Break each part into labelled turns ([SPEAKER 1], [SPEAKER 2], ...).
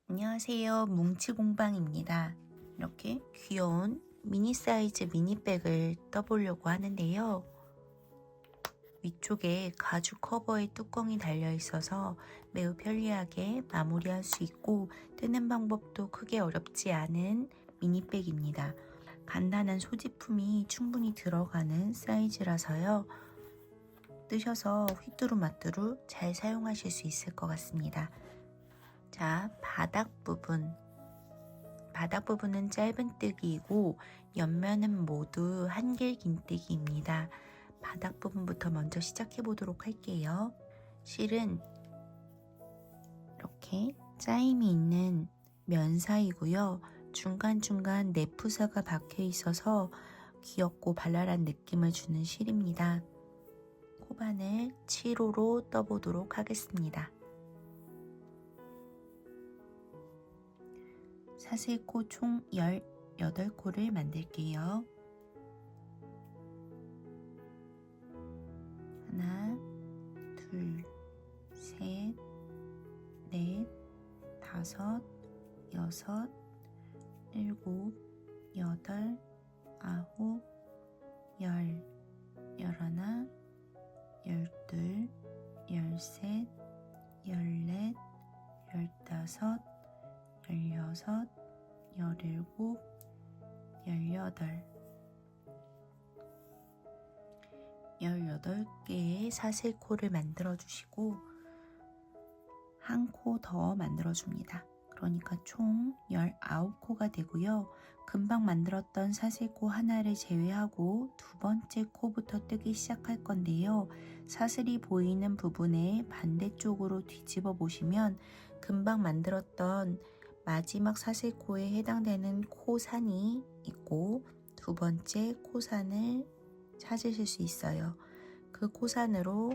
[SPEAKER 1] 안녕하세요. 뭉치공방입니다. 이렇게 귀여운 미니 사이즈 미니백을 떠보려고 하는데요. 위쪽에 가죽 커버의 뚜껑이 달려 있어서 매우 편리하게 마무리할 수 있고 뜨는 방법도 크게 어렵지 않은 미니백입니다. 간단한 소지품이 충분히 들어가는 사이즈라서요. 뜨셔서 휘뚜루마뚜루 잘 사용하실 수 있을 것 같습니다. 자, 바닥 부분은 짧은뜨기이고 옆면은 모두 한길 긴뜨기입니다. 바닥 부분부터 먼저 시작해 보도록 할게요. 실은 이렇게 짜임이 있는 면 사이고요. 중간중간 네프사가 박혀 있어서 귀엽고 발랄한 느낌을 주는 실입니다. 코바늘 7호로 떠보도록 하겠습니다. 사슬코 총 18코를 만들게요. 하나, 둘, 셋, 넷, 다섯, 여섯, 일곱, 여덟, 아홉, 열, 열하나, 열둘, 열셋, 열넷, 열다섯, 열여섯, 열일곱, 열여덟 18개의 사슬코를 만들어 주시고 한 코 더 만들어 줍니다. 그러니까 총 19코가 되고요. 금방 만들었던 사슬코 하나를 제외하고 두 번째 코부터 뜨기 시작할 건데요. 사슬이 보이는 부분에 반대쪽으로 뒤집어 보시면 금방 만들었던 마지막 사슬코에 해당되는 코산이 있고 두 번째 코산을 찾으실 수 있어요. 그 코산으로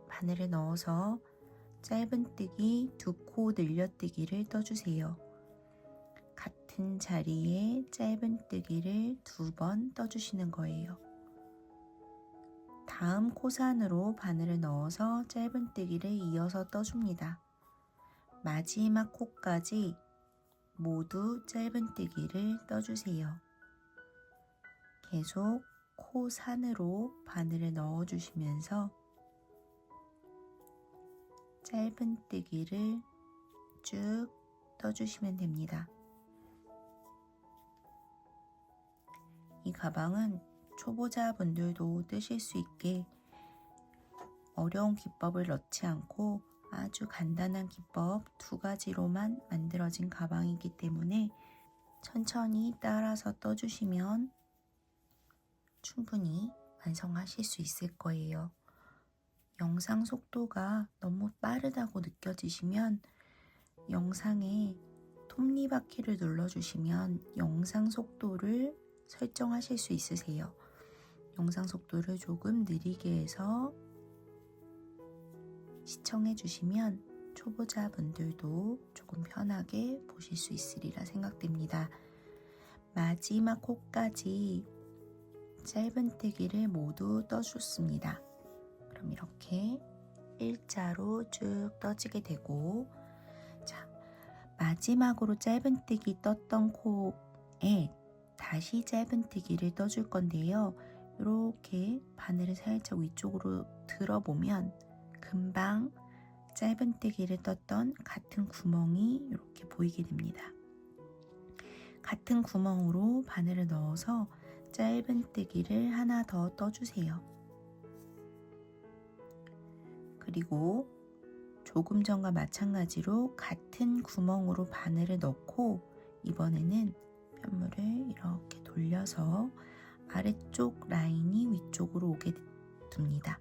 [SPEAKER 1] 바늘을 넣어서 짧은뜨기 2코 늘려뜨기를 떠주세요. 같은 자리에 짧은뜨기를 2번 떠주시는 거예요. 다음 코산으로 바늘을 넣어서 짧은뜨기를 이어서 떠줍니다. 마지막 코까지 모두 짧은뜨기를 떠주세요. 계속 코산으로 바늘을 넣어주시면서 짧은뜨기를 쭉 떠주시면 됩니다. 이 가방은 초보자분들도 뜨실 수 있게 어려운 기법을 넣지 않고 아주 간단한 기법 2가지로만 만들어진 가방이기 때문에 천천히 따라서 떠주시면 충분히 완성하실 수 있을 거예요. 영상 속도가 너무 빠르다고 느껴지시면 영상에 톱니바퀴를 눌러주시면 영상 속도를 설정하실 수 있으세요. 영상 속도를 조금 느리게 해서 시청해 주시면 초보자분들도 조금 편하게 보실 수 있으리라 생각됩니다. 마지막 코까지 짧은뜨기를 모두 떠줬습니다. 그럼 이렇게 일자로 쭉 떠지게 되고, 자, 마지막으로 짧은뜨기 떴던 코에 다시 짧은뜨기를 떠줄 건데요. 이렇게 바늘을 살짝 위쪽으로 들어보면 금방 짧은뜨기를 떴던 같은 구멍이 이렇게 보이게 됩니다. 같은 구멍으로 바늘을 넣어서 짧은뜨기를 하나 더 떠주세요. 그리고 조금 전과 마찬가지로 같은 구멍으로 바늘을 넣고 이번에는 편물을 이렇게 돌려서 아래쪽 라인이 위쪽으로 오게 둡니다.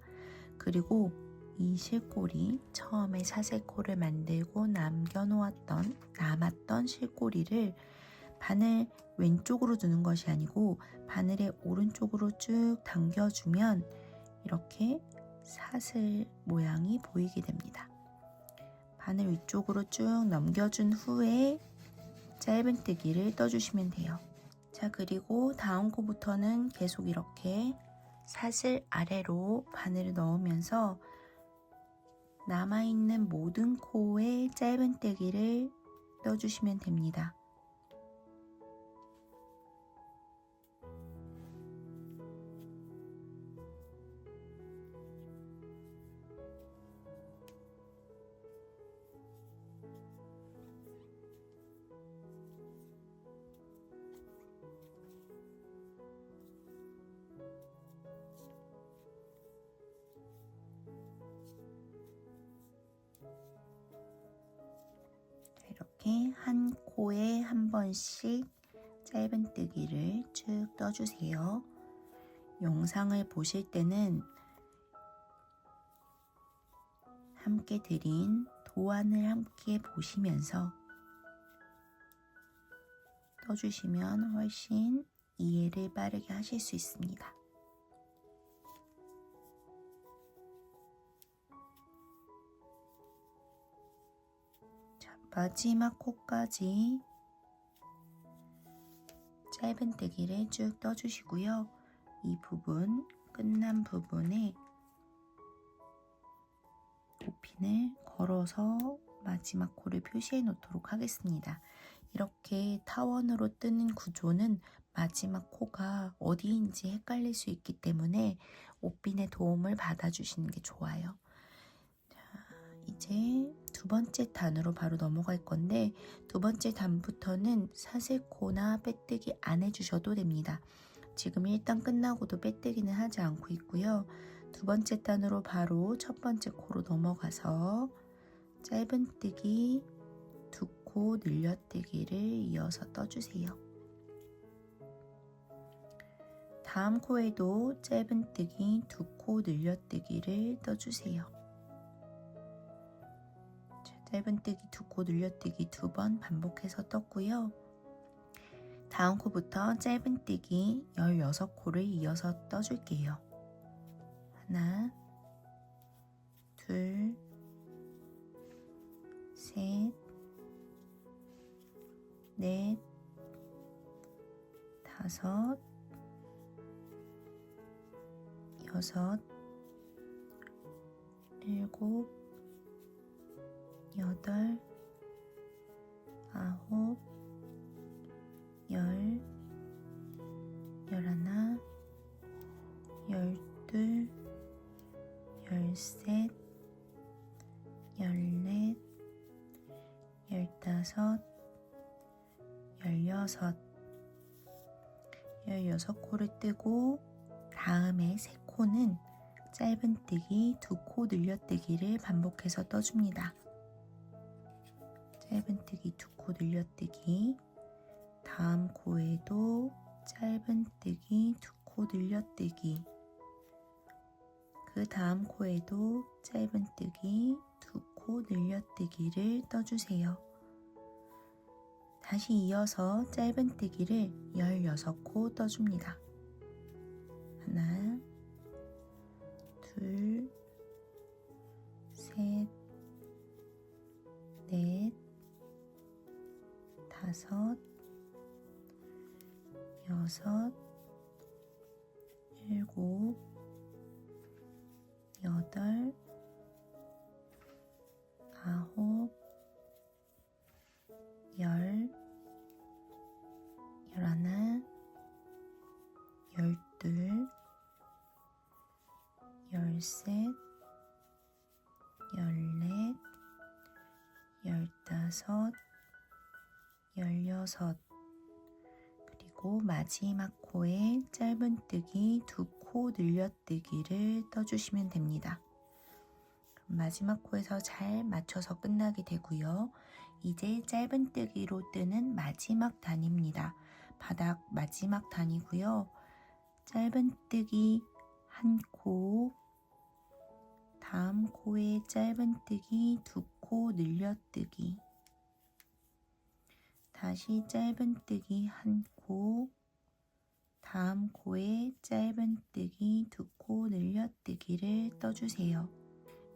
[SPEAKER 1] 그리고 이 실꼬리, 처음에 사슬코를 만들고 남았던 실꼬리를 바늘 왼쪽으로 두는 것이 아니고 바늘의 오른쪽으로 쭉 당겨주면 이렇게 사슬 모양이 보이게 됩니다. 바늘 위쪽으로 쭉 넘겨준 후에 짧은뜨기를 떠주시면 돼요. 자, 그리고 다음 코부터는 계속 이렇게 사슬 아래로 바늘을 넣으면서 남아있는 모든 코에 짧은뜨기를 떠주시면 됩니다. 이렇게 한 코에 한 번씩 짧은뜨기를 쭉 떠주세요. 영상을 보실 때는 함께 드린 도안을 함께 보시면서 떠주시면 훨씬 이해를 빠르게 하실 수 있습니다. 마지막 코까지 짧은뜨기를 쭉 떠주시고요. 이 부분, 끝난 부분에 도핀을 걸어서 마지막 코를 표시해 놓도록 하겠습니다. 이렇게 타원으로 뜨는 구조는 마지막 코가 어디인지 헷갈릴 수 있기 때문에 옷핀의 도움을 받아주시는 게 좋아요. 자, 이제 두 번째 단으로 바로 넘어갈 건데 두 번째 단부터는 사슬코나 빼뜨기 안 해주셔도 됩니다. 지금 1단 끝나고도 빼뜨기는 하지 않고 있고요. 두 번째 단으로 바로 첫 번째 코로 넘어가서 짧은뜨기, 두 코 늘려뜨기를 이어서 떠주세요. 다음 코에도 짧은뜨기, 두 코 늘려뜨기를 떠주세요. 짧은뜨기, 두 코 늘려뜨기 두 번 반복해서 떴고요. 다음 코부터 짧은뜨기 16코를 이어서 떠줄게요. 하나, 둘, 셋, 넷, 다섯, 여섯, 일곱, 여덟, 아홉, 열, 열하나, 열둘, 열셋, 열넷, 열다섯, 열여섯, 16코를 뜨고 다음에 3코는 짧은뜨기, 두 코 늘려뜨기를 반복해서 떠줍니다. 짧은뜨기, 두 코 늘려뜨기, 다음 코에도 짧은뜨기, 두 코 늘려뜨기, 그 다음 코에도 짧은뜨기, 두 코 늘려뜨기를 떠주세요. 다시 이어서 짧은뜨기를 16코 떠줍니다. 하나, 둘, 셋, 넷, 다섯, 여섯, 일곱, 여덟, 아홉, 열, 열하나, 열둘, 열셋, 열넷, 열다섯, 열여섯, 그리고 마지막 코에 짧은뜨기, 두 코 늘려뜨기를 떠주시면 됩니다. 마지막 코에서 잘 맞춰서 끝나게 되고요. 이제 짧은뜨기로 뜨는 마지막 단입니다. 바닥 마지막 단이고요. 짧은뜨기 한 코, 다음 코에 짧은뜨기, 두 코 늘려뜨기, 다시 짧은뜨기 한 코, 다음 코에 짧은뜨기, 두 코 늘려뜨기를 떠주세요.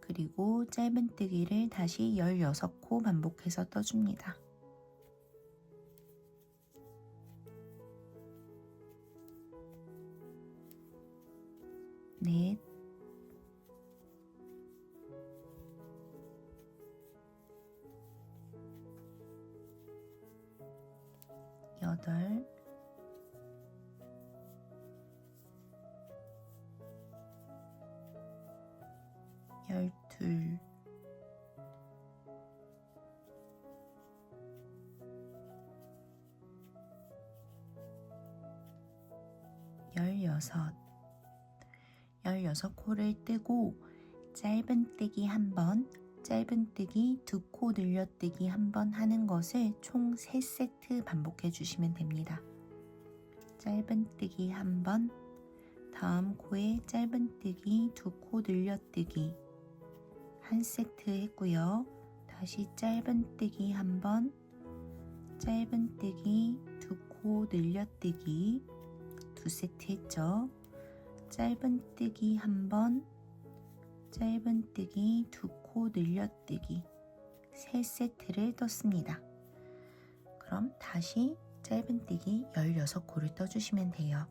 [SPEAKER 1] 그리고 짧은뜨기를 다시 16코 반복해서 떠줍니다. 넷, 8, 12, 16코를 뜨고 짧은뜨기 1번, 짧은뜨기 2코 늘려뜨기 1번 하는 것을 총 3세트 반복해 주시면 됩니다. 짧은뜨기 1번, 다음 코에 짧은뜨기 2코 늘려뜨기 1세트 했고요. 다시 짧은뜨기 1번, 짧은뜨기 2코 늘려뜨기 2세트 했죠. 짧은뜨기 1번, 짧은뜨기 2코 늘려뜨기 3세트를 떴습니다. 그럼 다시 짧은뜨기 16코를 떠주시면 돼요.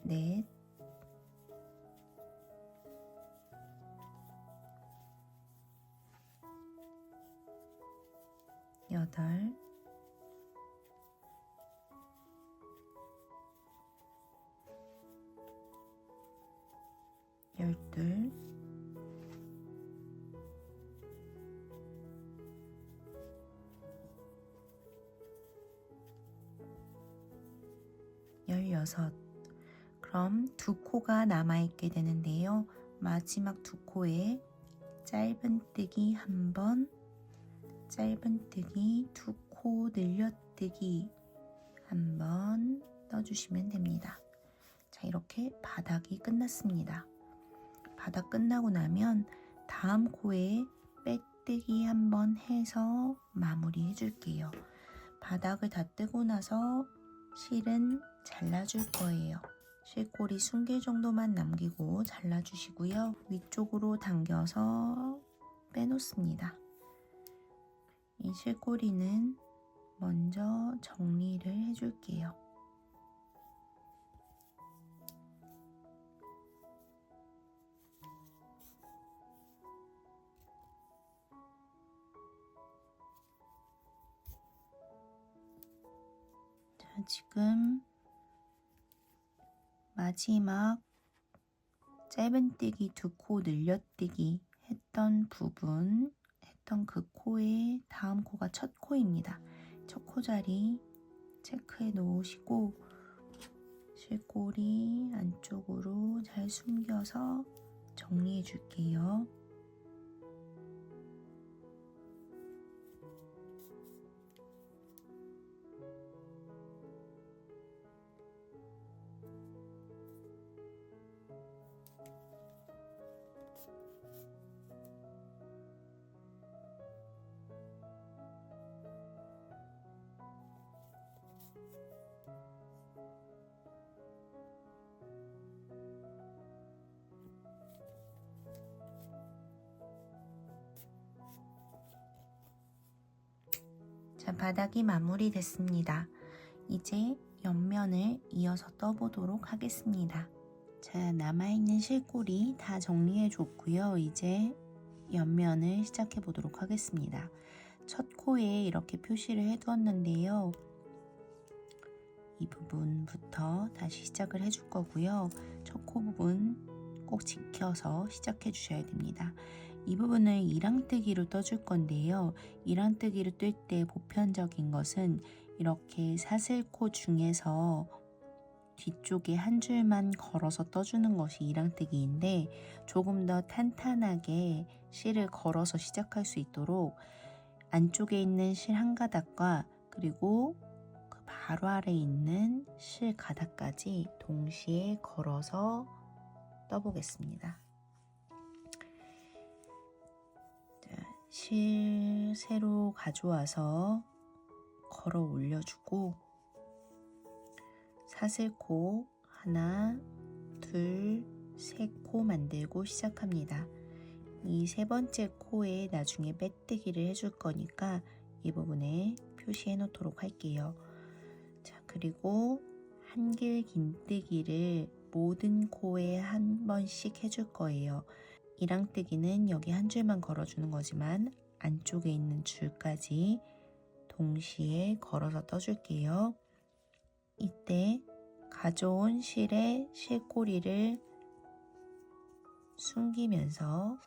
[SPEAKER 1] 넷, 8, 12, 16. 그럼 2코가 남아있게 되는데요. 마지막 2코에 짧은뜨기 1번, 짧은뜨기 2코 늘려뜨기 1번 떠주시면 됩니다. 자, 이렇게 바닥이 끝났습니다. 바닥 끝나고 나면 다음 코에 빼뜨기 1번 해서 마무리 해줄게요. 바닥을 다 뜨고 나서 실은 잘라줄 거예요. 실꼬리 숨길 정도만 남기고 잘라주시고요. 위쪽으로 당겨서 빼놓습니다. 이 실꼬리는 먼저 정리를 해줄게요. 자, 지금 마지막 짧은뜨기 2코 늘려뜨기 했던 부분, 했던 그 코의 다음 코가 첫 코입니다. 첫 코 자리 체크해 놓으시고 실꼬리 안쪽으로 잘 숨겨서 정리해 줄게요. 자, 바닥이 마무리됐습니다. 이제 옆면을 이어서 떠보도록 하겠습니다. 자, 남아있는 실꼬리 다 정리해 줬고요. 이제 옆면을 시작해 보도록 하겠습니다. 첫 코에 이렇게 표시를 해 두었는데요. 이 부분부터 다시 시작을 해줄 거고요. 첫 코 부분 꼭 지켜서 시작해 주셔야 됩니다. 이 부분을 이랑뜨기로 떠줄 건데요. 이랑뜨기로 뜰 때 보편적인 것은 이렇게 사슬코 중에서 뒤쪽에 한 줄만 걸어서 떠주는 것이 이랑뜨기인데, 조금 더 탄탄하게 실을 걸어서 시작할 수 있도록 안쪽에 있는 실 한 가닥과 그리고 그 바로 아래에 있는 실 가닥까지 동시에 걸어서 떠보겠습니다. 실 새로 가져와서 걸어 올려주고 사슬코 하나, 둘, 세 코 만들고 시작합니다. 이 세 번째 코에 나중에 빼뜨기를 해줄 거니까 이 부분에 표시해 놓도록 할게요. 자, 그리고 한길 긴뜨기를 모든 코에 한 번씩 해줄 거예요. 이랑뜨기는 여기 한 줄만 걸어주는 거지만 안쪽에 있는 줄까지 동시에 걸어서 떠줄게요. 이때 가져온 실의 실꼬리를 숨기면서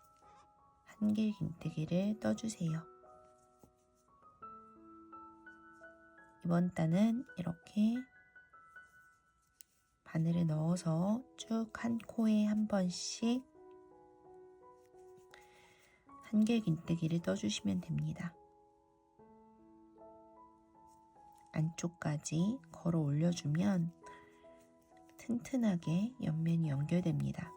[SPEAKER 1] 한길긴뜨기를 떠주세요. 이번 단은 이렇게 바늘을 넣어서 쭉 한 코에 한 번씩 한길긴뜨기를 떠주시면 됩니다. 안쪽까지 걸어 올려주면 튼튼하게 옆면이 연결됩니다.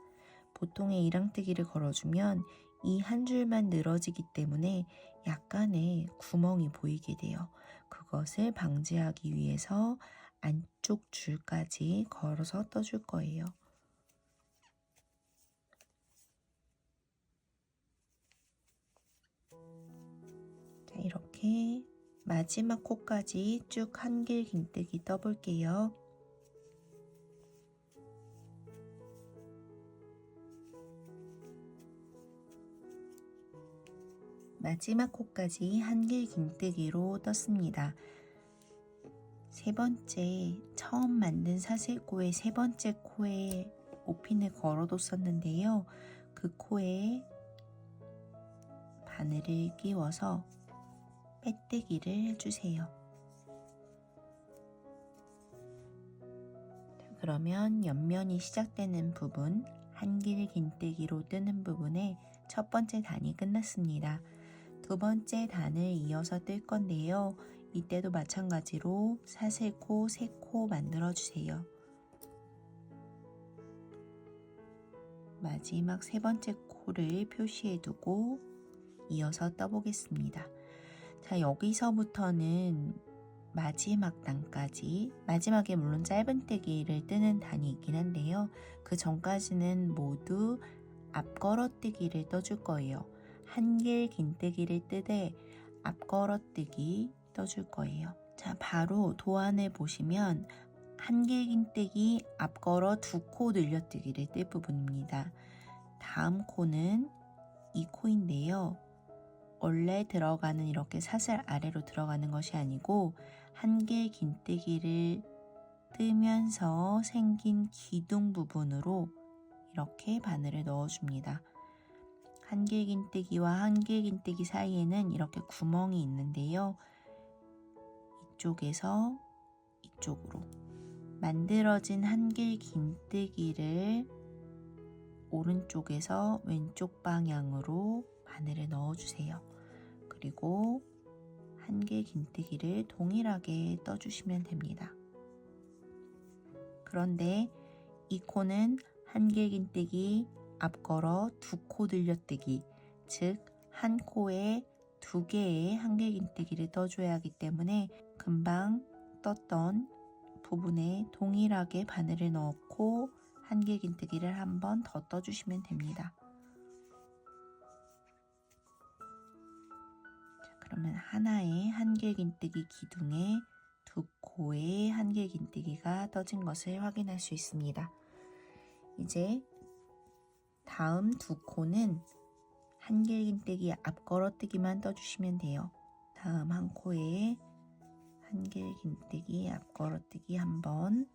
[SPEAKER 1] 보통의 이랑뜨기를 걸어주면 이 한 줄만 늘어지기 때문에 약간의 구멍이 보이게 돼요. 그것을 방지하기 위해서 안쪽 줄까지 걸어서 떠줄 거예요. 자, 이렇게 마지막 코까지 쭉 한길긴뜨기 떠볼게요. 마지막 코까지 한길긴뜨기로 떴습니다. 세 번째, 처음 만든 사슬코의 세 번째 코에 옷핀을 걸어뒀었는데요. 그 코에 바늘을 끼워서 빼뜨기를 해주세요. 그러면 옆면이 시작되는 부분, 한길긴뜨기로 뜨는 부분에 첫 번째 단이 끝났습니다. 두 번째 단을 이어서 뜰 건데요. 이때도 마찬가지로 사슬코 3코 만들어주세요. 마지막 세 번째 코를 표시해두고 이어서 떠보겠습니다. 자, 여기서부터는 마지막 단까지, 마지막에 물론 짧은뜨기를 뜨는 단이 있긴 한데요. 그 전까지는 모두 앞걸어뜨기를 떠줄 거예요. 한길긴뜨기를 뜨되 앞걸어뜨기 떠줄 거예요. 자, 바로 도안을 보시면 한길긴뜨기 앞걸어 2코 늘려뜨기를 뜰 부분입니다. 다음 코는 이 코인데요. 원래 들어가는 이렇게 사슬 아래로 들어가는 것이 아니고 한길긴뜨기를 뜨면서 생긴 기둥 부분으로 이렇게 바늘을 넣어줍니다. 한길긴뜨기와 한길긴뜨기 사이에는 이렇게 구멍이 있는데요. 이쪽에서 이쪽으로 만들어진 한길긴뜨기를 오른쪽에서 왼쪽 방향으로 바늘을 넣어주세요. 그리고 한길긴뜨기를 동일하게 떠주시면 됩니다. 그런데 이 코는 한길긴뜨기 앞걸어 2코 늘려뜨기, 즉 한 코에 2개의 한길긴뜨기를 떠줘야 하기 때문에 금방 떴던 부분에 동일하게 바늘을 넣고 한길긴뜨기를 한 번 더 떠주시면 됩니다. 자, 그러면 하나의 한길긴뜨기 기둥에 2코의 한길긴뜨기가 떠진 것을 확인할 수 있습니다. 이제 다음 2코는 한길긴뜨기 앞걸어뜨기만 떠주시면 돼요. 다음 한 코에 한길긴뜨기 앞걸어뜨기 한 번,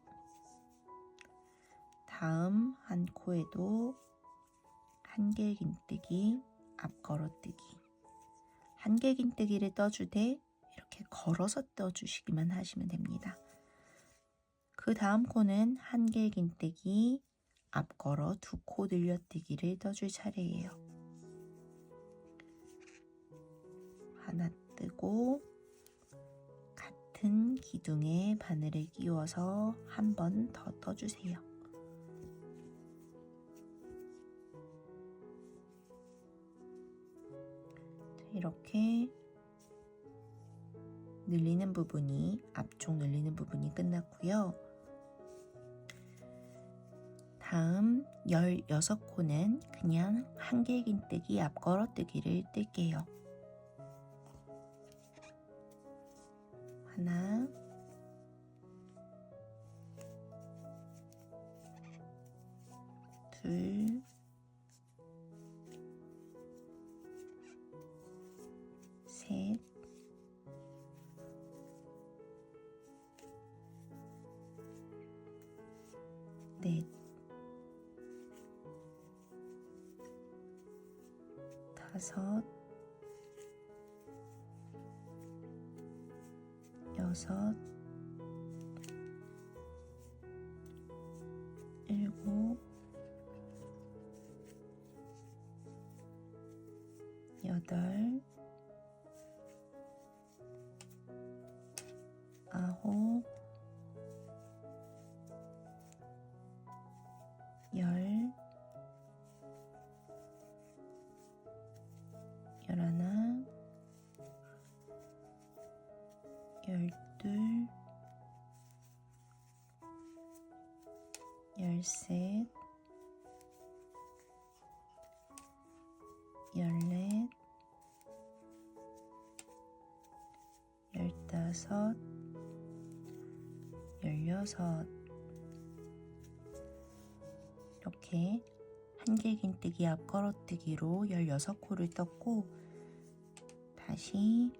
[SPEAKER 1] 다음 한 코에도 한길긴뜨기 앞걸어뜨기. 한길긴뜨기를 떠주되 이렇게 걸어서 떠주시기만 하시면 됩니다. 그 다음 코는 한길긴뜨기 앞걸어 2코 늘려뜨기를 떠줄 차례예요. 하나 뜨고 같은 기둥에 바늘을 끼워서 한 번 더 떠주세요. 이렇게 늘리는 부분이, 앞쪽 늘리는 부분이 끝났고요. 다음 16코는 그냥 한길긴뜨기 앞걸어뜨기를 뜰게요. 하나, 둘, 5, 6, 7, 8, 9, 10, 11, 12, 13, 14, 15, 16 이렇게 한길긴뜨기 앞걸어뜨기로 16코를 떴고, 다시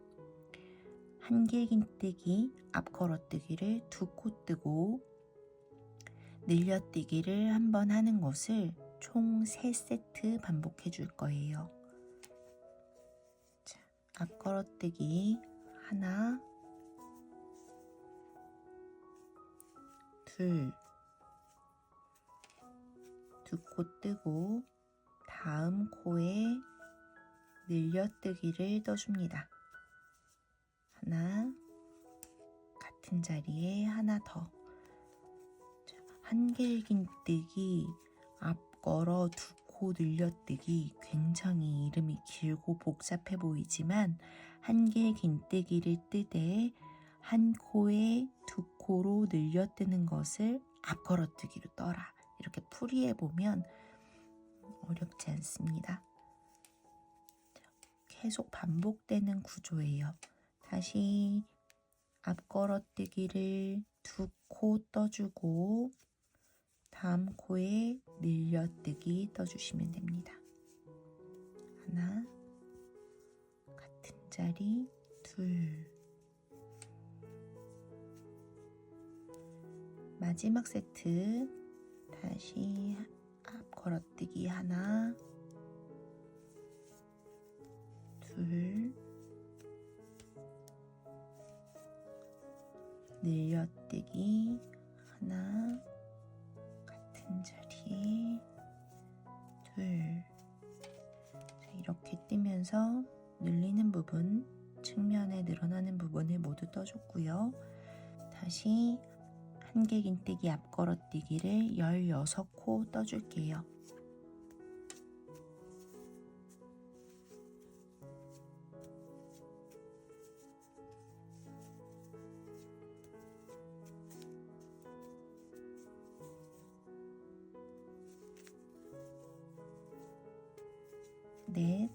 [SPEAKER 1] 한길긴뜨기 앞걸어뜨기를 2코 뜨고 늘려뜨기를 한번 하는 것을 총 3세트 반복해 줄 거예요. 자, 앞걸어뜨기 하나, 둘, 2코 뜨고 다음 코에 늘려뜨기를 떠줍니다. 하나, 같은 자리에 하나 더. 한길긴뜨기, 앞걸어 2코 늘려뜨기, 굉장히 이름이 길고 복잡해 보이지만 한길긴뜨기를 뜨되 한 코에 2코로 늘려뜨는 것을 앞걸어뜨기로 떠라. 이렇게 풀이해보면 어렵지 않습니다. 계속 반복되는 구조예요. 다시 앞걸어뜨기를 2코 떠주고 다음 코에 늘려뜨기 떠주시면 됩니다. 하나, 같은 자리, 둘. 마지막 세트 다시 앞걸어뜨기 하나, 둘, 늘려뜨기 하나, 같은 자리에 둘. 자, 이렇게 뜨면서 늘리는 부분, 측면에 늘어나는 부분을 모두 떠줬고요. 다시 한길긴뜨기 앞걸어뜨기를 16코 떠줄게요. 넷,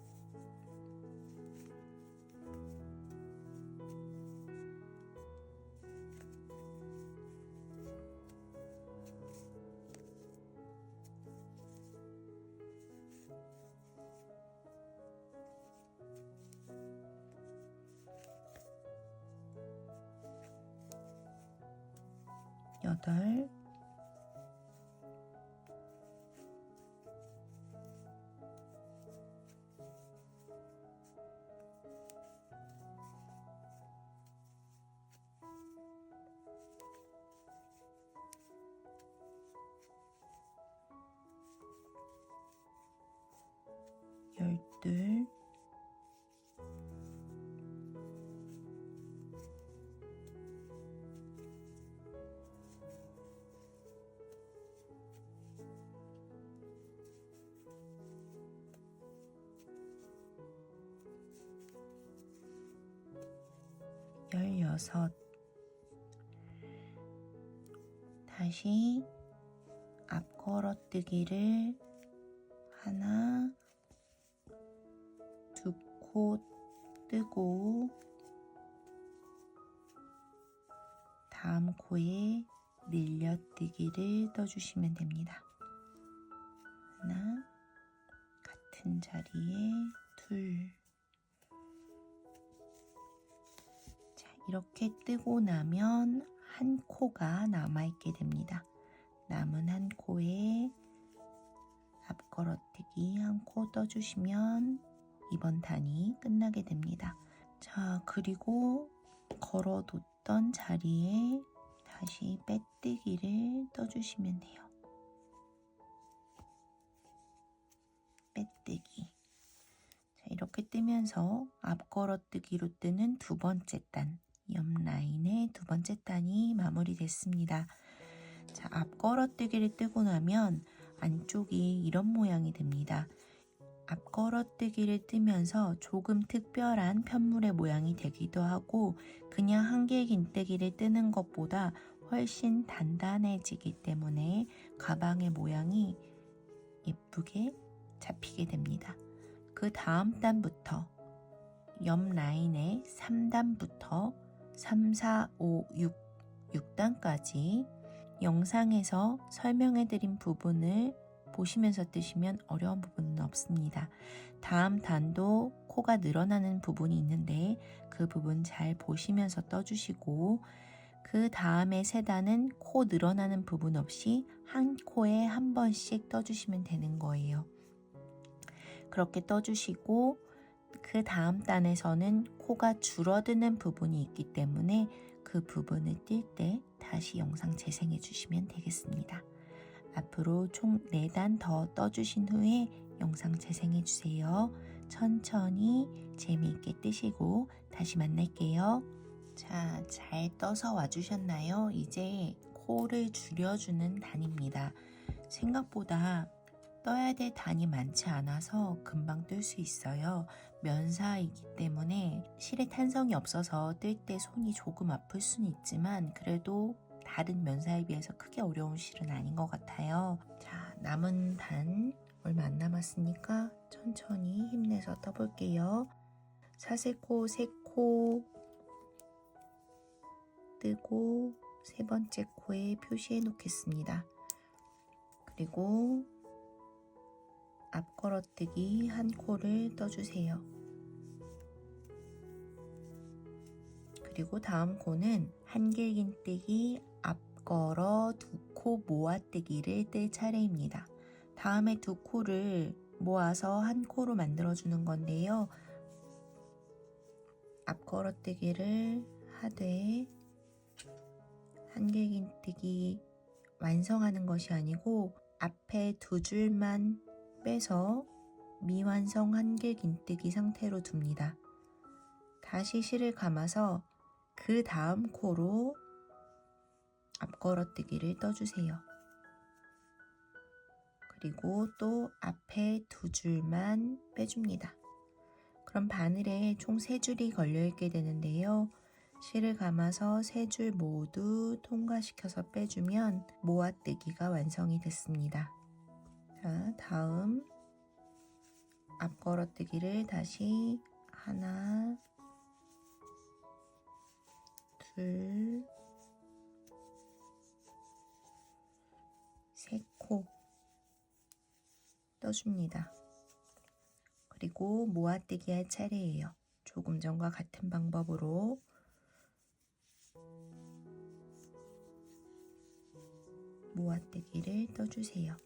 [SPEAKER 1] 여덟, 열둘, 열여섯. 다시 앞걸어뜨기를 하나, 2코 뜨고 다음 코에 늘려뜨기를 떠주시면 됩니다. 하나, 같은 자리에 둘. 자, 이렇게 뜨고 나면 한 코가 남아있게 됩니다. 남은 한 코에 앞걸어뜨기 한 코 떠주시면 이번 단이 끝나게 됩니다. 자, 그리고 걸어뒀던 자리에 다시 빼뜨기를 떠주시면 돼요. 빼뜨기. 자, 이렇게 뜨면서 앞걸어뜨기로 뜨는 두 번째 단, 옆 라인의 두 번째 단이 마무리됐습니다. 자, 앞걸어뜨기를 뜨고 나면 안쪽이 이런 모양이 됩니다. 앞걸어뜨기를 뜨면서 조금 특별한 편물의 모양이 되기도 하고 그냥 한길긴뜨기를 뜨는 것보다 훨씬 단단해지기 때문에 가방의 모양이 예쁘게 잡히게 됩니다. 그 다음 단부터 옆 라인의 3단부터 3, 4, 5, 6단까지 영상에서 설명해드린 부분을 보시면서 뜨시면 어려운 부분은 없습니다. 다음 단도 코가 늘어나는 부분이 있는데 그 부분 잘 보시면서 떠주시고 그 다음에 세 단은 코 늘어나는 부분 없이 한 코에 한 번씩 떠주시면 되는 거예요. 그렇게 떠주시고 그 다음 단에서는 코가 줄어드는 부분이 있기 때문에 그 부분을 뜰 때 다시 영상 재생해 주시면 되겠습니다. 앞으로 총 4단 더 떠주신 후에 영상 재생해 주세요. 천천히 재미있게 뜨시고 다시 만날게요. 자, 잘 떠서 와주셨나요? 이제 코를 줄여주는 단입니다. 생각보다 떠야 될 단이 많지 않아서 금방 뜰 수 있어요. 면사이기 때문에 실에 탄성이 없어서 뜰 때 손이 조금 아플 수는 있지만 그래도 다른 면사에 비해서 크게 어려운 실은 아닌 것 같아요. 자, 남은 단 얼마 안 남았으니까 천천히 힘내서 떠볼게요. 사슬코 3코 뜨고 세 번째 코에 표시해 놓겠습니다. 그리고 앞걸어뜨기 한 코를 떠주세요. 그리고 다음 코는 한길긴뜨기 앞걸어 2코 모아뜨기를 뜰 차례입니다. 다음에 2코를 모아서 한 코로 만들어주는 건데요. 앞걸어뜨기를 하되 한길긴뜨기 완성하는 것이 아니고 앞에 2줄만 빼서 미완성 한길긴뜨기 상태로 둡니다. 다시 실을 감아서 그 다음 코로 앞걸어뜨기를 떠주세요. 그리고 또 앞에 2줄만 빼줍니다. 그럼 바늘에 총 3줄이 걸려있게 되는데요. 실을 감아서 3줄 모두 통과시켜서 빼주면 모아뜨기가 완성이 됐습니다. 자, 다음 앞걸어뜨기를 다시 하나, 둘, 3코 떠줍니다. 그리고 모아뜨기 할 차례예요. 조금 전과 같은 방법으로 모아뜨기를 떠주세요.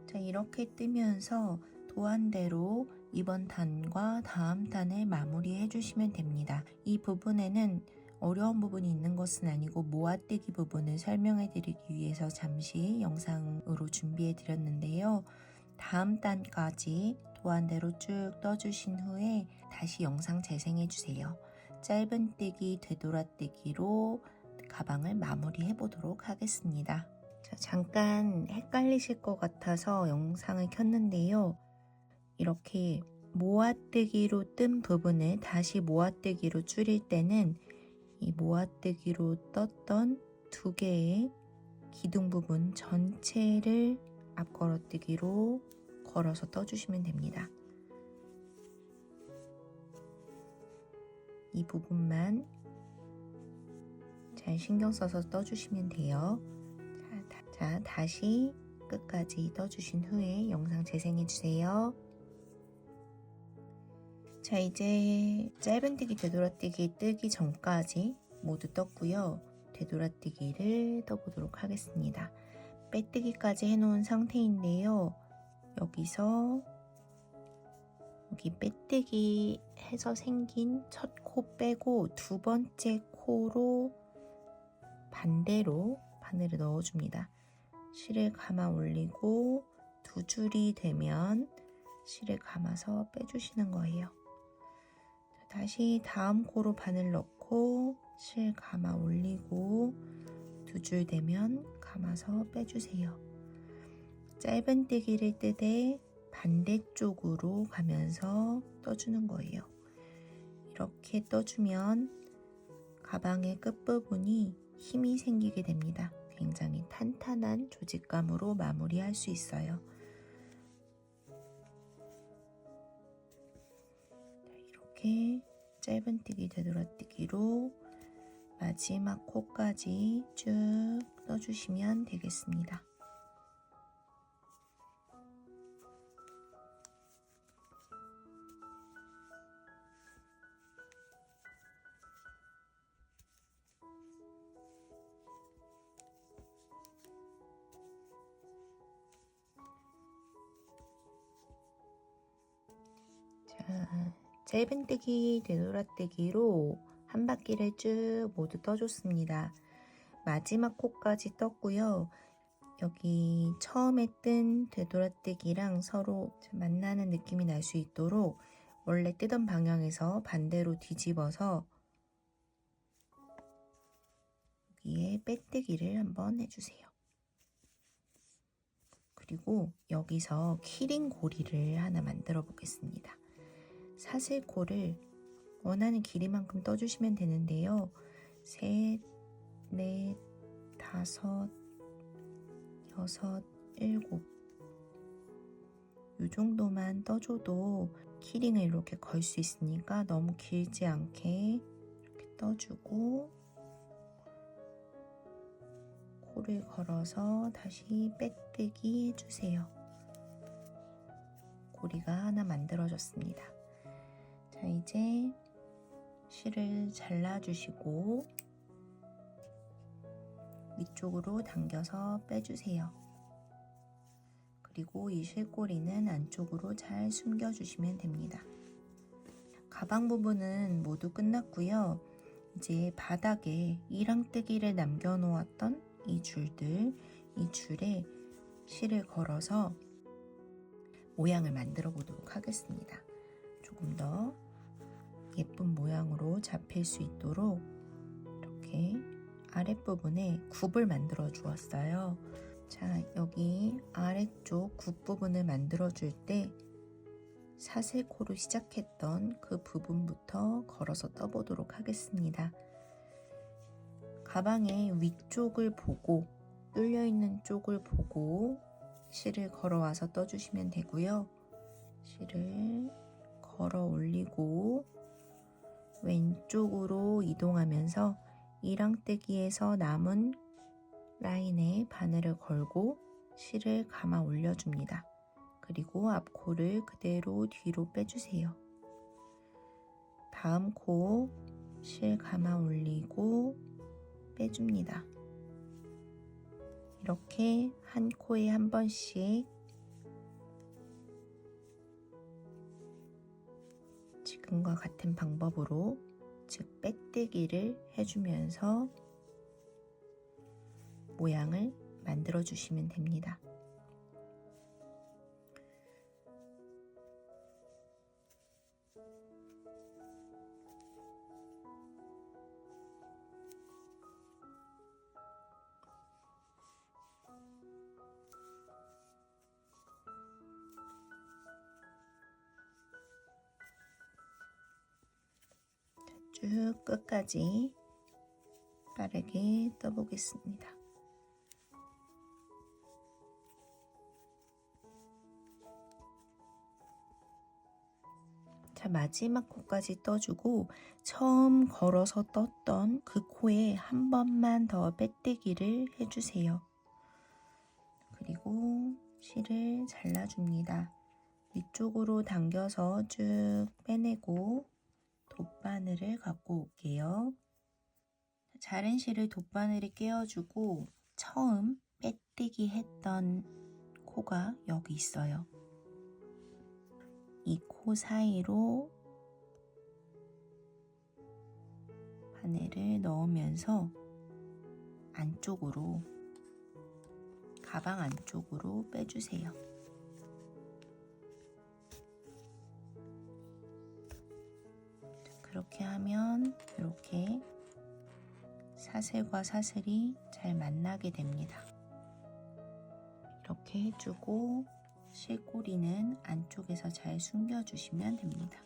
[SPEAKER 1] 자, 이렇게 뜨면서 도안대로 이번 단과 다음 단을 마무리해 주시면 됩니다. 이 부분에는 어려운 부분이 있는 것은 아니고 모아뜨기 부분을 설명해 드리기 위해서 잠시 영상으로 준비해 드렸는데요. 다음 단까지 도안대로 쭉 떠주신 후에 다시 영상 재생해 주세요. 짧은뜨기, 되돌아뜨기로 가방을 마무리해 보도록 하겠습니다. 자, 잠깐 헷갈리실 것 같아서 영상을 켰는데요. 이렇게 모아뜨기로 뜬 부분을 다시 모아뜨기로 줄일 때는 이 모아뜨기로 떴던 2개의 기둥 부분 전체를 앞걸어뜨기로 걸어서 떠주시면 됩니다. 이 부분만 잘 신경 써서 떠주시면 돼요. 자, 다시 끝까지 떠주신 후에 영상 재생해주세요. 자, 이제 짧은뜨기, 되돌아뜨기 뜨기 전까지 모두 떴고요. 되돌아뜨기를 떠보도록 하겠습니다. 빼뜨기까지 해놓은 상태인데요. 여기서 여기 빼뜨기 해서 생긴 첫 코 빼고 두 번째 코로 반대로 바늘을 넣어줍니다. 실을 감아 올리고 두 줄이 되면 실을 감아서 빼주시는 거예요. 다시 다음 코로 바늘 넣고 실 감아 올리고 두 줄 되면 감아서 빼주세요. 짧은뜨기를 뜨되 반대쪽으로 가면서 떠주는 거예요. 이렇게 떠주면 가방의 끝부분이 힘이 생기게 됩니다. 굉장히 탄탄한 조직감으로 마무리할 수 있어요. 이렇게 짧은뜨기 되돌아뜨기로 마지막 코까지 쭉 떠주시면 되겠습니다. 자, 짧은뜨기 되돌아뜨기로 한 바퀴를 쭉 모두 떠줬습니다. 마지막 코까지 떴고요. 여기 처음에 뜬 되돌아뜨기랑 서로 만나는 느낌이 날 수 있도록 원래 뜨던 방향에서 반대로 뒤집어서 여기에 빼뜨기를 한번 해주세요. 그리고 여기서 키링 고리를 하나 만들어 보겠습니다. 사슬코를 원하는 길이만큼 떠주시면 되는데요. 셋, 넷, 다섯, 여섯, 일곱 이 정도만 떠줘도 키링을 이렇게 걸 수 있으니까 너무 길지 않게 이렇게 떠주고 코를 걸어서 다시 빼뜨기 해주세요. 고리가 하나 만들어졌습니다. 자, 이제 실을 잘라주시고 위쪽으로 당겨서 빼주세요. 그리고 이 실꼬리는 안쪽으로 잘 숨겨주시면 됩니다. 가방 부분은 모두 끝났고요. 이제 바닥에 이랑뜨기를 남겨놓았던 이 줄들, 이 줄에 실을 걸어서 모양을 만들어 보도록 하겠습니다. 조금 더 예쁜 모양으로 잡힐 수 있도록 이렇게 아랫부분에 굽을 만들어 주었어요. 자, 여기 아래쪽 굽 부분을 만들어 줄 때 사슬코로 시작했던 그 부분부터 걸어서 떠보도록 하겠습니다. 가방의 위쪽을 보고 뚫려 있는 쪽을 보고 실을 걸어와서 떠주시면 되고요. 실을 걸어 올리고 왼쪽으로 이동하면서 이랑뜨기에서 남은 라인에 바늘을 걸고 실을 감아 올려줍니다. 그리고 앞코를 그대로 뒤로 빼주세요. 다음 코 실 감아 올리고 빼줍니다. 이렇게 한 코에 한 번씩 지금과 같은 방법으로 즉 빼뜨기를 해주면서 모양을 만들어 주시면 됩니다. 쭉 끝까지 빠르게 떠보겠습니다. 자, 마지막 코까지 떠주고 처음 걸어서 떴던 그 코에 한 번만 더 빼뜨기를 해주세요. 그리고 실을 잘라줍니다. 위쪽으로 당겨서 쭉 빼내고 돗바늘을 갖고 올게요. 자른 실을 돗바늘에 끼워주고 처음 새우뜨기 했던 코가 여기 있어요. 이 코 사이로 바늘을 넣으면서 안쪽으로, 가방 안쪽으로 빼주세요. 그렇게 하면 이렇게 사슬과 사슬이 잘 만나게 됩니다. 이렇게 해주고 실꼬리는 안쪽에서 잘 숨겨주시면 됩니다.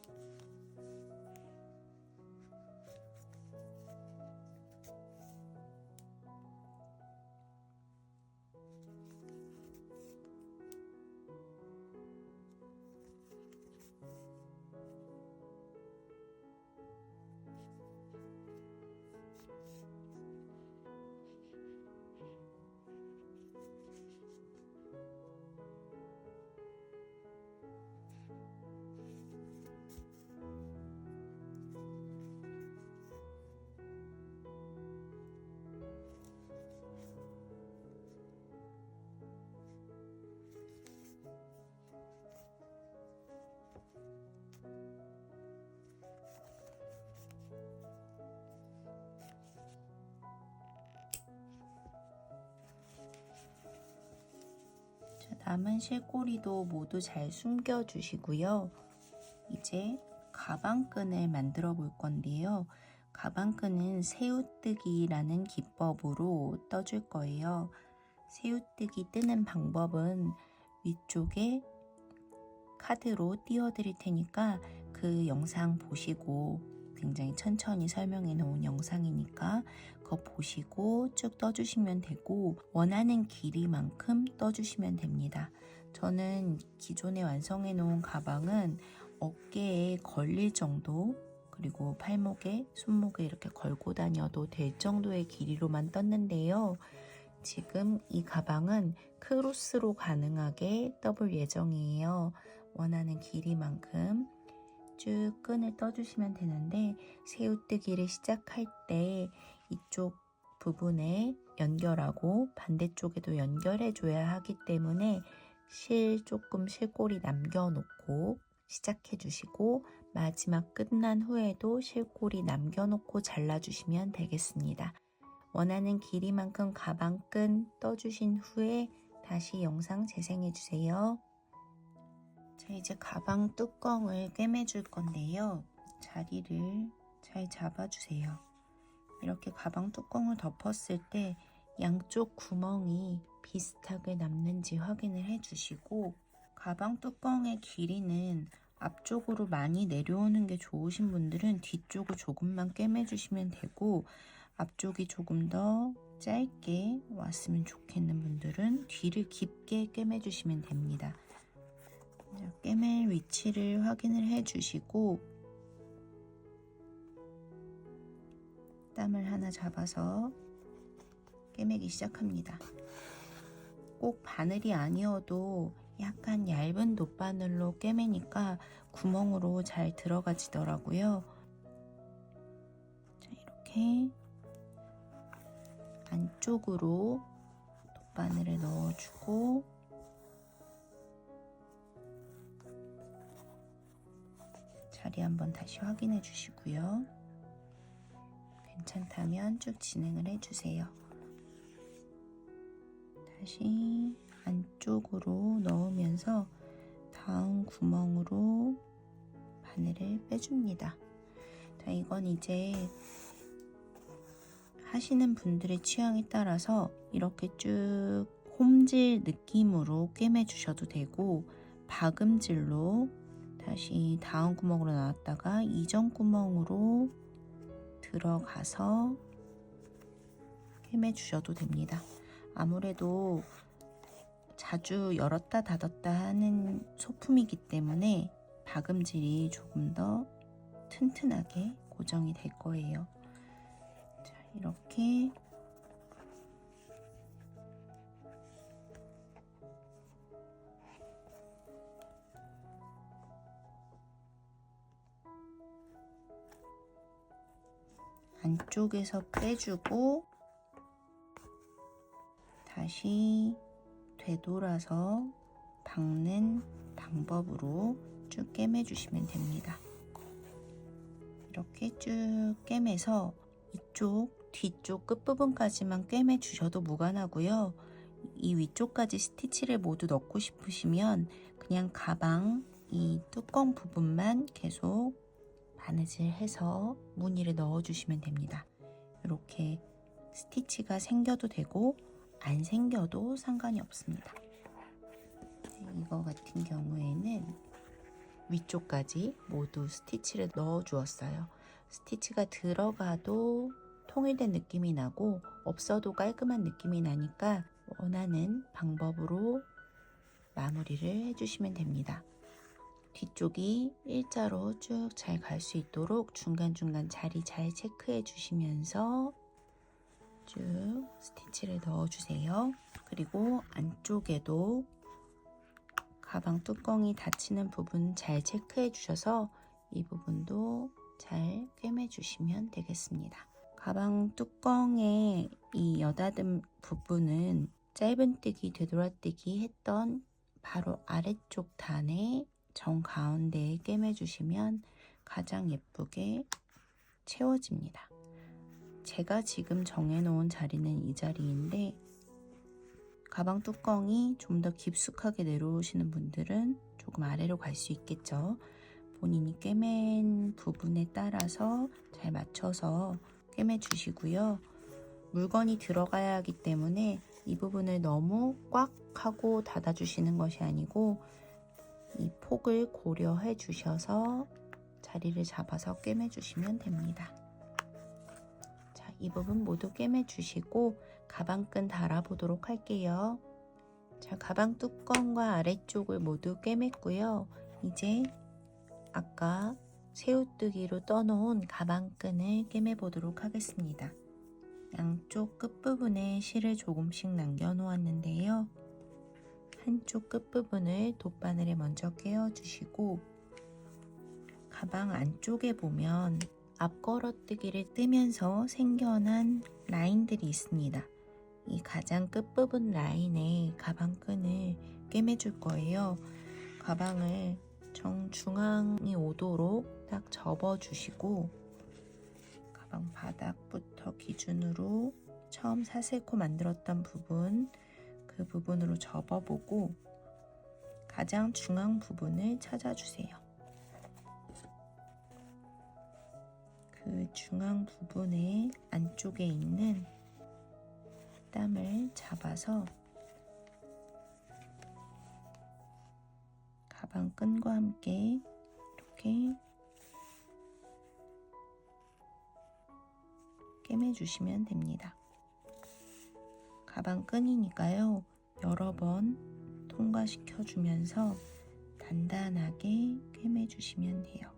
[SPEAKER 1] 남은 실꼬리도 모두 잘 숨겨주시고요. 이제 가방끈을 만들어 볼 건데요. 가방끈은 새우뜨기라는 기법으로 떠줄 거예요. 새우뜨기 뜨는 방법은 위쪽에 카드로 띄워드릴 테니까 그 영상 보시고, 굉장히 천천히 설명해 놓은 영상이니까 그거 보시고 쭉 떠주시면 되고, 원하는 길이만큼 떠주시면 됩니다. 저는 기존에 완성해 놓은 가방은 어깨에 걸릴 정도, 그리고 팔목에, 손목에 이렇게 걸고 다녀도 될 정도의 길이로만 떴는데요. 지금 이 가방은 크로스로 가능하게 떠볼 예정이에요. 원하는 길이만큼 쭉 끈을 떠주시면 되는데, 새우뜨기를 시작할 때 이쪽 부분에 연결하고 반대쪽에도 연결해 줘야 하기 때문에 조금 실꼬리 남겨놓고 시작해 주시고, 마지막 끝난 후에도 실꼬리 남겨놓고 잘라주시면 되겠습니다. 원하는 길이만큼 가방끈 떠주신 후에 다시 영상 재생해 주세요. 자, 이제 가방 뚜껑을 꿰매줄 건데요. 자리를 잘 잡아주세요. 이렇게 가방 뚜껑을 덮었을 때 양쪽 구멍이 비슷하게 남는지 확인을 해주시고, 가방 뚜껑의 길이는 앞쪽으로 많이 내려오는 게 좋으신 분들은 뒤쪽을 조금만 꿰매주시면 되고, 앞쪽이 조금 더 짧게 왔으면 좋겠는 분들은 뒤를 깊게 꿰매주시면 됩니다. 꿰맬 위치를 확인을 해주시고, 땀을 하나 잡아서 꿰매기 시작합니다. 꼭 바늘이 아니어도 약간 얇은 돗바늘로 꿰매니까 구멍으로 잘 들어가지더라고요. 자, 이렇게 안쪽으로 돗바늘을 넣어주고, 자리 한번 다시 확인해 주시고요. 괜찮다면 쭉 진행을 해주세요. 다시 안쪽으로 넣으면서 다음 구멍으로 바늘을 빼줍니다. 자, 이건 이제 하시는 분들의 취향에 따라서 이렇게 쭉 홈질 느낌으로 꿰매 주셔도 되고, 박음질로 다시 다음 구멍으로 나왔다가 이전 구멍으로 들어가서 꿰매 주셔도 됩니다. 아무래도 자주 열었다 닫았다 하는 소품이기 때문에 박음질이 조금 더 튼튼하게 고정이 될 거예요. 자, 이렇게 안쪽에서 빼주고 다시 되돌아서 박는 방법으로 쭉 꿰매주시면 됩니다. 이렇게 쭉 꿰매서 이쪽 뒤쪽 끝부분까지만 꿰매 주셔도 무관하고요. 이 위쪽까지 스티치를 모두 넣고 싶으시면 그냥 가방 이 뚜껑 부분만 계속 바느질해서 무늬를 넣어주시면 됩니다. 이렇게 스티치가 생겨도 되고 안 생겨도 상관이 없습니다. 이거 같은 경우에는 위쪽까지 모두 스티치를 넣어 주었어요. 스티치가 들어가도 통일된 느낌이 나고 없어도 깔끔한 느낌이 나니까 원하는 방법으로 마무리를 해주시면 됩니다. 뒤쪽이 일자로 쭉 잘 갈 수 있도록 중간중간 자리 잘 체크해 주시면서 쭉 스티치를 넣어 주세요. 그리고 안쪽에도 가방 뚜껑이 닫히는 부분 잘 체크해 주셔서 이 부분도 잘 꿰매 주시면 되겠습니다. 가방 뚜껑의 이 여닫은 부분은 짧은뜨기 되돌아뜨기 했던 바로 아래쪽 단의 정가운데에 꿰매 주시면 가장 예쁘게 채워집니다. 제가 지금 정해놓은 자리는 이 자리인데 가방 뚜껑이 좀 더 깊숙하게 내려오시는 분들은 조금 아래로 갈 수 있겠죠. 본인이 꿰맨 부분에 따라서 잘 맞춰서 꿰매 주시고요. 물건이 들어가야 하기 때문에 이 부분을 너무 꽉 하고 닫아 주시는 것이 아니고 이 폭을 고려해 주셔서 자리를 잡아서 꿰매 주시면 됩니다. 자, 이 부분 모두 꿰매 주시고 가방끈 달아보도록 할게요. 자, 가방 뚜껑과 아래쪽을 모두 꿰맸고요. 이제 아까 새우뜨기로 떠놓은 가방끈을 꿰매 보도록 하겠습니다. 양쪽 끝부분에 실을 조금씩 남겨 놓았는데요. 한쪽 끝부분을 돗바늘에 먼저 끼워주시고 가방 안쪽에 보면 앞걸어뜨기를 뜨면서 생겨난 라인들이 있습니다. 이 가장 끝부분 라인에 가방끈을 꿰매줄 거예요. 가방을 정중앙이 오도록 딱 접어주시고 가방 바닥부터 기준으로 처음 사슬코 만들었던 부분 그 부분으로 접어보고 가장 중앙 부분을 찾아주세요. 그 중앙 부분의 안쪽에 있는 땀을 잡아서 가방끈과 함께 이렇게 꿰매주시면 됩니다. 가방끈이니까요. 여러 번 통과시켜주면서 단단하게 꿰매주시면 돼요.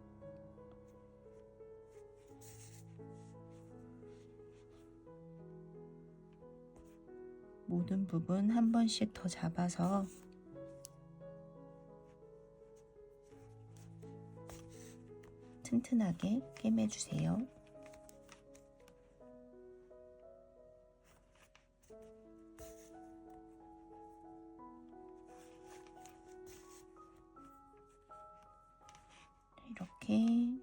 [SPEAKER 1] 모든 부분 한 번씩 더 잡아서 튼튼하게 꿰매주세요. 이렇게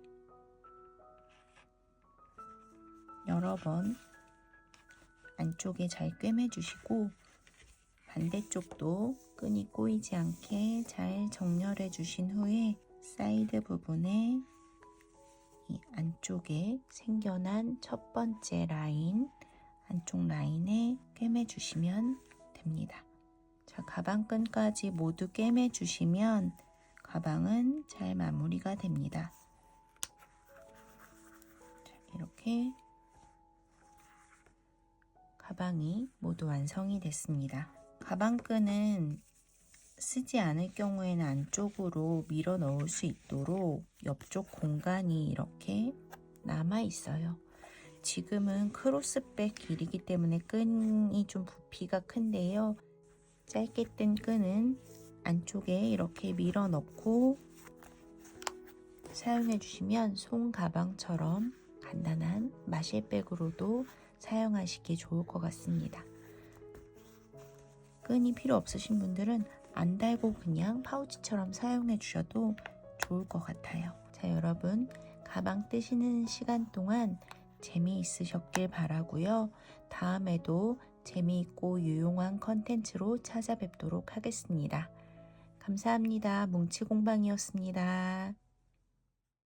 [SPEAKER 1] 여러 번 안쪽에 잘 꿰매주시고 반대쪽도 끈이 꼬이지 않게 잘 정렬해 주신 후에 사이드 부분에 이 안쪽에 생겨난 첫 번째 라인 안쪽 라인에 꿰매주시면 됩니다. 자, 가방끈까지 모두 꿰매주시면 가방은 잘 마무리가 됩니다. 자, 이렇게 가방이 모두 완성이 됐습니다. 가방끈은 쓰지 않을 경우에는 안쪽으로 밀어 넣을 수 있도록 옆쪽 공간이 이렇게 남아 있어요. 지금은 크로스백 길이기 때문에 끈이 좀 부피가 큰데요. 짧게 뜬 끈은 안쪽에 이렇게 밀어 넣고 사용해 주시면 손 가방처럼 간단한 마실백으로도 사용하시기 좋을 것 같습니다. 끈이 필요 없으신 분들은 안 달고 그냥 파우치처럼 사용해 주셔도 좋을 것 같아요. 자, 여러분 가방 떼시는 시간 동안 재미있으셨길 바라고요. 다음에도 재미있고 유용한 컨텐츠로 찾아뵙도록 하겠습니다. 감사합니다. 뭉치공방이었습니다.